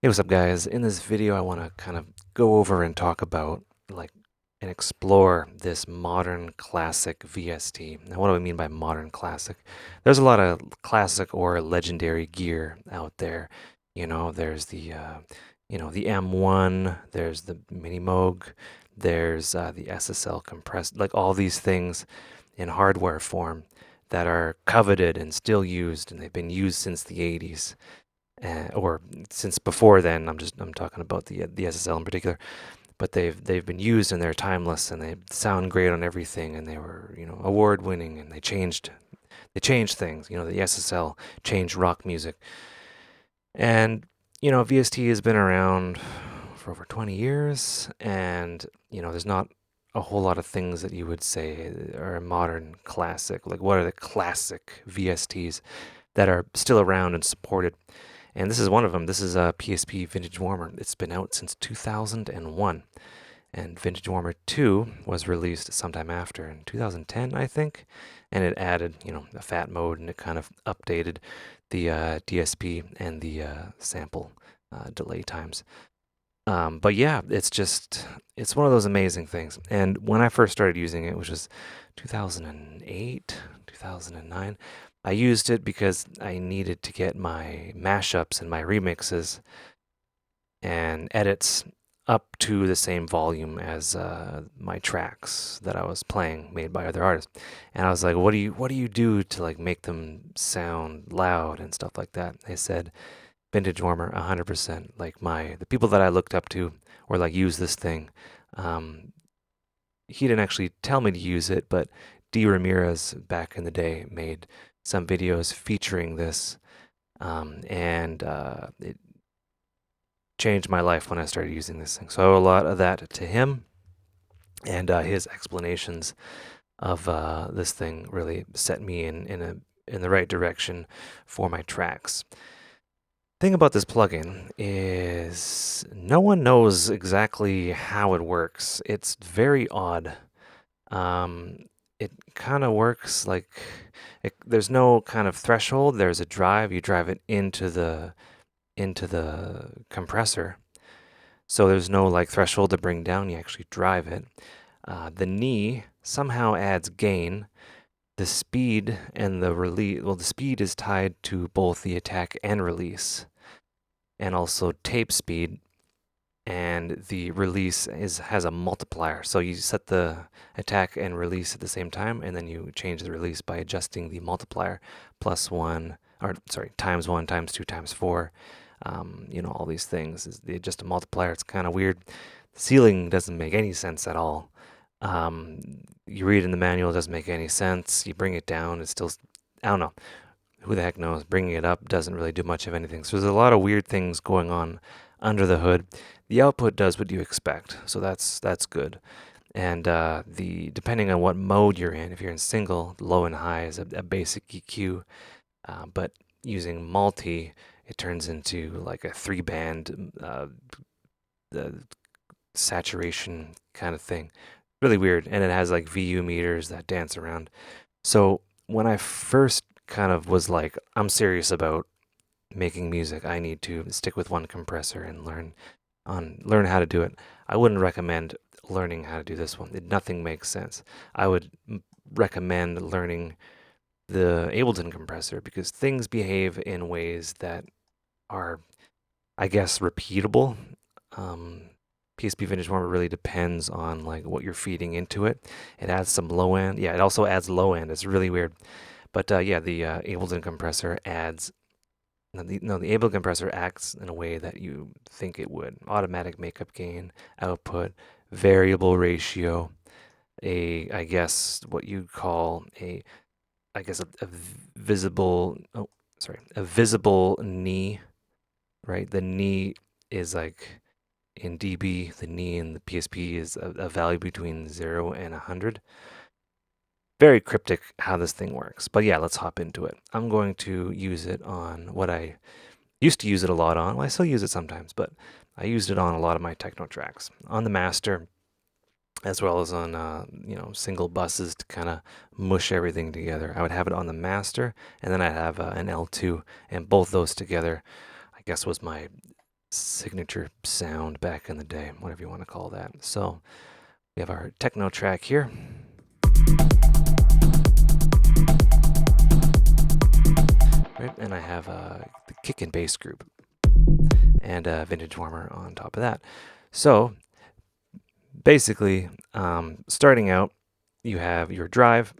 Hey, what's up, guys? In this video, I want to kind of go over and talk about, like, and explore this modern classic VST. Now, what do I mean by modern classic? There's a lot of classic or legendary gear out there. There's the M1, there's the Mini Moog, there's the SSL compressed, like all these things in hardware form that are coveted and still used, and they've been used since the 80s or since before then. I'm talking about the SSL in particular, but they've been used and they're timeless and they sound great on everything and they were award winning and they changed things. The SSL changed rock music, and VST has been around for over 20 years, and there's not a whole lot of things that you would say are a modern classic. Like, what are the classic VSTs that are still around and supported? And this is one of them. This is a PSP Vintage Warmer. It's been out since 2001. And Vintage Warmer 2 was released sometime after in 2010, I think. And it added, a fat mode, and it kind of updated the DSP and the sample delay times. But yeah, it's one of those amazing things. And when I first started using it, which was 2008, 2009, I used it because I needed to get my mashups and my remixes and edits up to the same volume as my tracks that I was playing made by other artists. And I was like, what do you do to like make them sound loud and stuff like that? They said Vintage Warmer, 100%. Like the people that I looked up to or like use this thing. Um, he didn't actually tell me to use it, but D. Ramirez back in the day made some videos featuring this, and it changed my life when I started using this thing. So I owe a lot of that to him, and his explanations of this thing really set me in the right direction for my tracks. Thing about this plugin is no one knows exactly how it works. It's very odd. It kind of works like there's no kind of threshold. There's a drive. You drive it into the compressor. So there's no like threshold to bring down. You actually drive it. The knee somehow adds gain. The speed and the release. Well, the speed is tied to both the attack and release, and also tape speed. And the release has a multiplier. So you set the attack and release at the same time, and then you change the release by adjusting the multiplier plus one, or sorry, times one, times two, times four. All these things. They adjust a multiplier. It's kind of weird. The ceiling doesn't make any sense at all. You read in the manual, it doesn't make any sense. You bring it down, it's still, I don't know. Who the heck knows? Bringing it up doesn't really do much of anything. So there's a lot of weird things going on under the hood. The output does what you expect, so that's good. And the depending on what mode you're in, if you're in single, low and high is a basic EQ. But using multi, it turns into like a three-band the saturation kind of thing. Really weird, and it has like VU meters that dance around. So when I first kind of was like, I'm serious about making music, I need to stick with one compressor and learn how to do it. I wouldn't recommend learning how to do this one. Nothing makes sense. I would recommend learning the Ableton compressor because things behave in ways that are, I guess, repeatable. PSP Vintage Warmer really depends on like what you're feeding into it. It adds some low end. Yeah, it also adds low end. It's really weird. But yeah, the Ableton compressor adds the Ableton compressor acts in a way that you think it would. Automatic makeup gain, output, variable ratio, I guess what you'd call a visible, oh, sorry, a visible knee, right? The knee is like in dB, the knee in the PSP is a value between 0 and 100. Very cryptic how this thing works. But yeah, let's hop into it. I'm going to use it on what I used to use it a lot on. Well, I still use it sometimes, but I used it on a lot of my techno tracks. On the master, as well as on single buses to kind of mush everything together. I would have it on the master, and then I'd have an L2, and both those together, I guess, was my signature sound back in the day, whatever you want to call that. So we have our techno track here. Right, and I have the kick and bass group and a vintage warmer on top of that. So basically, starting out, you have your drive,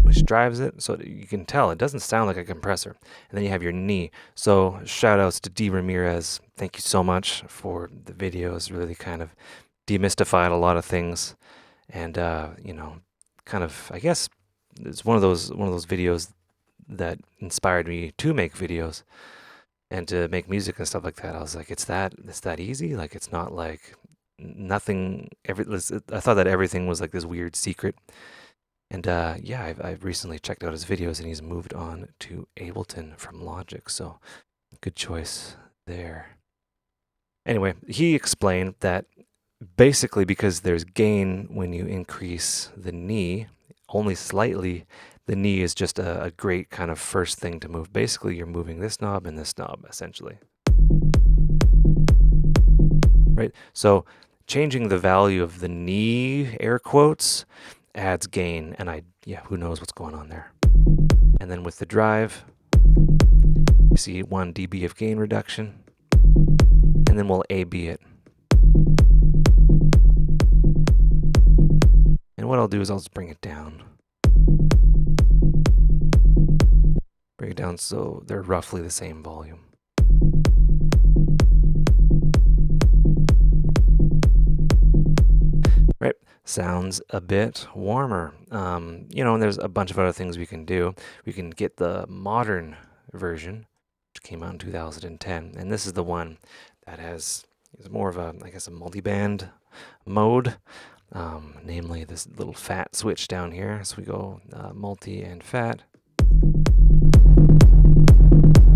which drives it, so you can tell it doesn't sound like a compressor. And then you have your knee. So shout outs to D. Ramirez. Thank you so much for the videos. Really kind of demystified a lot of things, and kind of, I guess it's one of those videos that inspired me to make videos and to make music and stuff like that. I was like, it's that easy. Like, it's not like nothing. I thought that everything was like this weird secret. And yeah, I've recently checked out his videos, and he's moved on to Ableton from Logic. So good choice there. Anyway, he explained that basically because there's gain when you increase the knee only slightly, the knee is just a great kind of first thing to move. Basically, you're moving this knob and this knob, essentially. Right? So changing the value of the knee, air quotes, adds gain. And who knows what's going on there. And then with the drive, you see 1 dB of gain reduction. And then we'll A-B it. And what I'll do is I'll just bring it down. Bring it down so they're roughly the same volume. Right, sounds a bit warmer. And there's a bunch of other things we can do. We can get the modern version, which came out in 2010. And this is the one that is more of a multi-band mode. Namely this little fat switch down here. So we go multi and fat.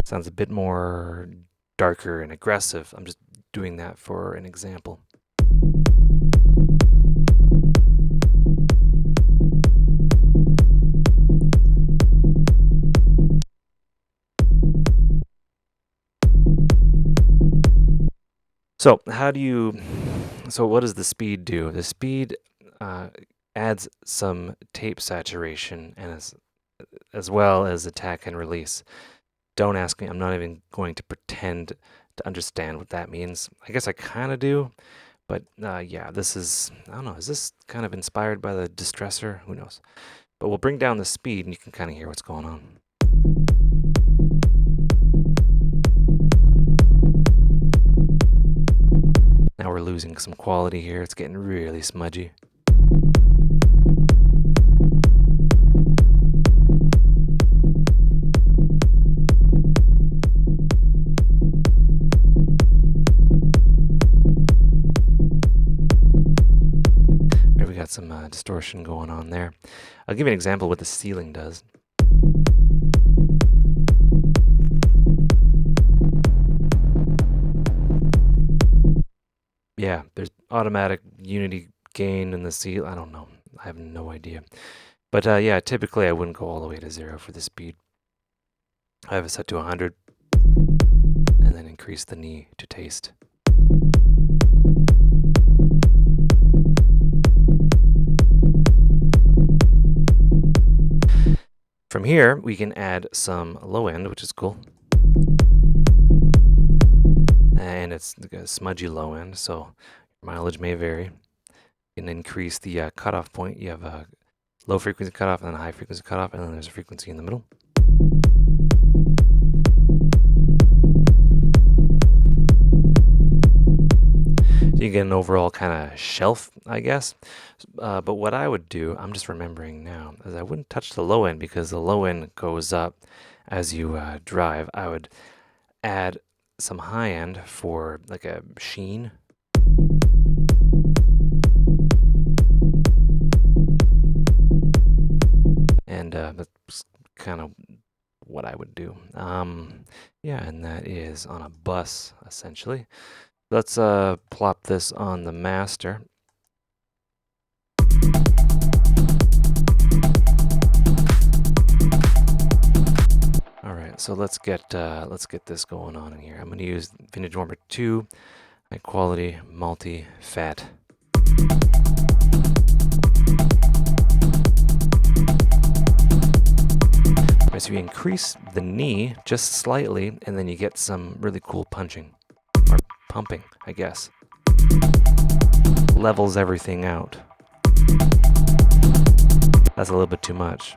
Sounds a bit more darker and aggressive. I'm just doing that for an example. So what does the speed do? The speed adds some tape saturation and as well as attack and release. Don't ask me. I'm not even going to pretend to understand what that means. I guess I kind of do, but yeah, this is, I don't know, is this kind of inspired by the distressor? Who knows? But we'll bring down the speed and you can kind of hear what's going on. Now we're losing some quality here. It's getting really smudgy. We got some distortion going on there. I'll give you an example of what the ceiling does. Yeah, there's automatic unity gain in the ceiling. I don't know. I have no idea. But yeah, typically I wouldn't go all the way to 0 for the speed. I have it set to 100 and then increase the knee to taste. From here, we can add some low end, which is cool. And it's a smudgy low end, so mileage may vary. You can increase the cutoff point. You have a low frequency cutoff and then a high frequency cutoff, and then there's a frequency in the middle. So you get an overall kind of shelf, I guess. But what I would do, I'm just remembering now, is I wouldn't touch the low end because the low end goes up as you drive. I would add some high end for like a sheen. And that's kind of what I would do. Yeah, and that is on a bus, essentially. Let's plop this on the master. All right, So let's get this going on in here. I'm going to use Vintage Warmer 2, high quality multi-fat. So you increase the knee just slightly, and then you get some really cool punching, or pumping, I guess. Levels everything out. That's a little bit too much.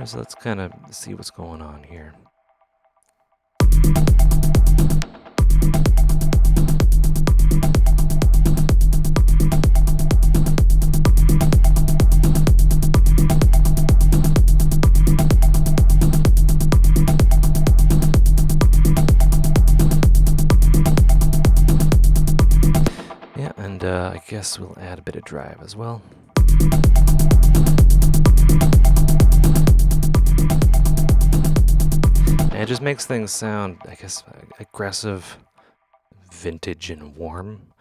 So let's kind of see what's going on here. Yeah, and I guess we'll add a bit of drive as well. And it just makes things sound, I guess, aggressive, vintage, and warm.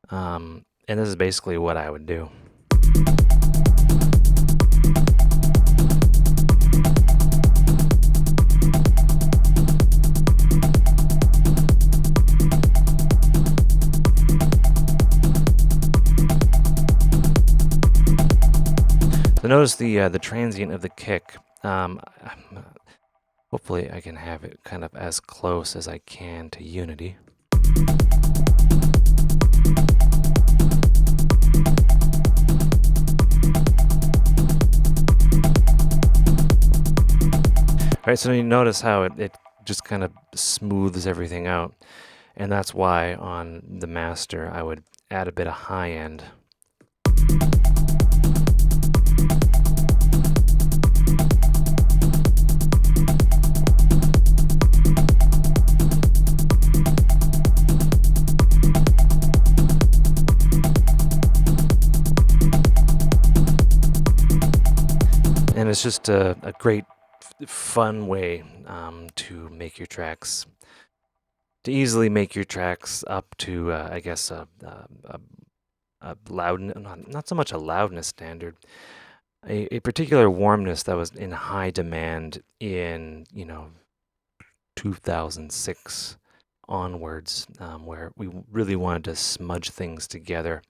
And this is basically what I would do. So notice the transient of the kick. Hopefully I can have it kind of as close as I can to unity. All right, so you notice how it just kind of smooths everything out. And that's why on the master I would add a bit of high end. And it's just a great, fun way to make your tracks, to easily make your tracks up to, I guess, a loud, not so much a loudness standard, a particular warmness that was in high demand in, 2006 onwards, where we really wanted to smudge things together.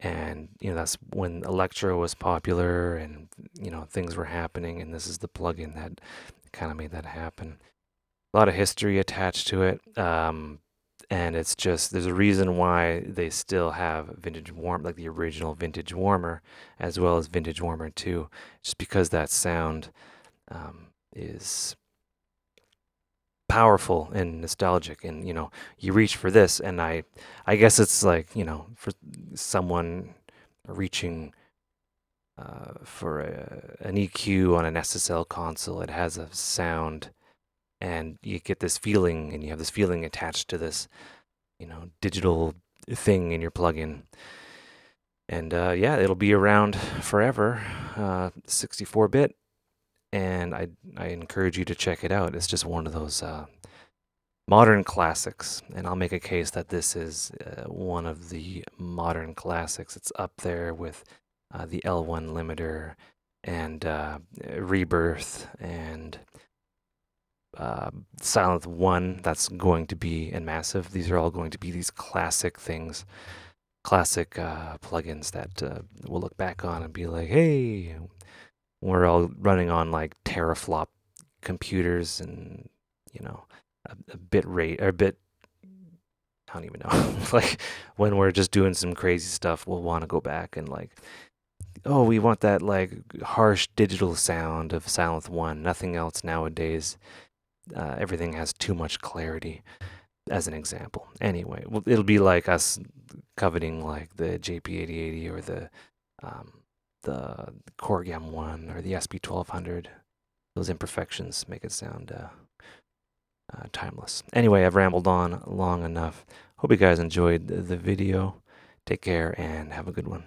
And, that's when electro was popular and, things were happening. And this is the plugin that kind of made that happen. A lot of history attached to it. And it's just, there's a reason why they still have Vintage Warmer, like the original Vintage Warmer, as well as Vintage Warmer 2, just because that sound is powerful and nostalgic. And, you reach for this, and I guess it's like, for someone reaching for an EQ on an SSL console, it has a sound. And you get this feeling, and you have this feeling attached to this, digital thing in your plugin. And yeah, it'll be around forever, 64-bit. And I encourage you to check it out. It's just one of those modern classics. And I'll make a case that this is one of the modern classics. It's up there with the L1 limiter and Rebirth and Silent 1, that's going to be, and Massive. These are all going to be these classic things, classic plugins that we'll look back on and be like, hey, we're all running on like teraflop computers and, a bit rate, or a bit, I don't even know. Like when we're just doing some crazy stuff, we'll want to go back and like, oh, we want that like harsh digital sound of Silent 1, nothing else nowadays. Everything has too much clarity, as an example. Anyway, well, it'll be like us coveting like the JP8080 or the Korg M1 or the SP1200. Those imperfections make it sound timeless. Anyway, I've rambled on long enough. Hope you guys enjoyed the video. Take care and have a good one.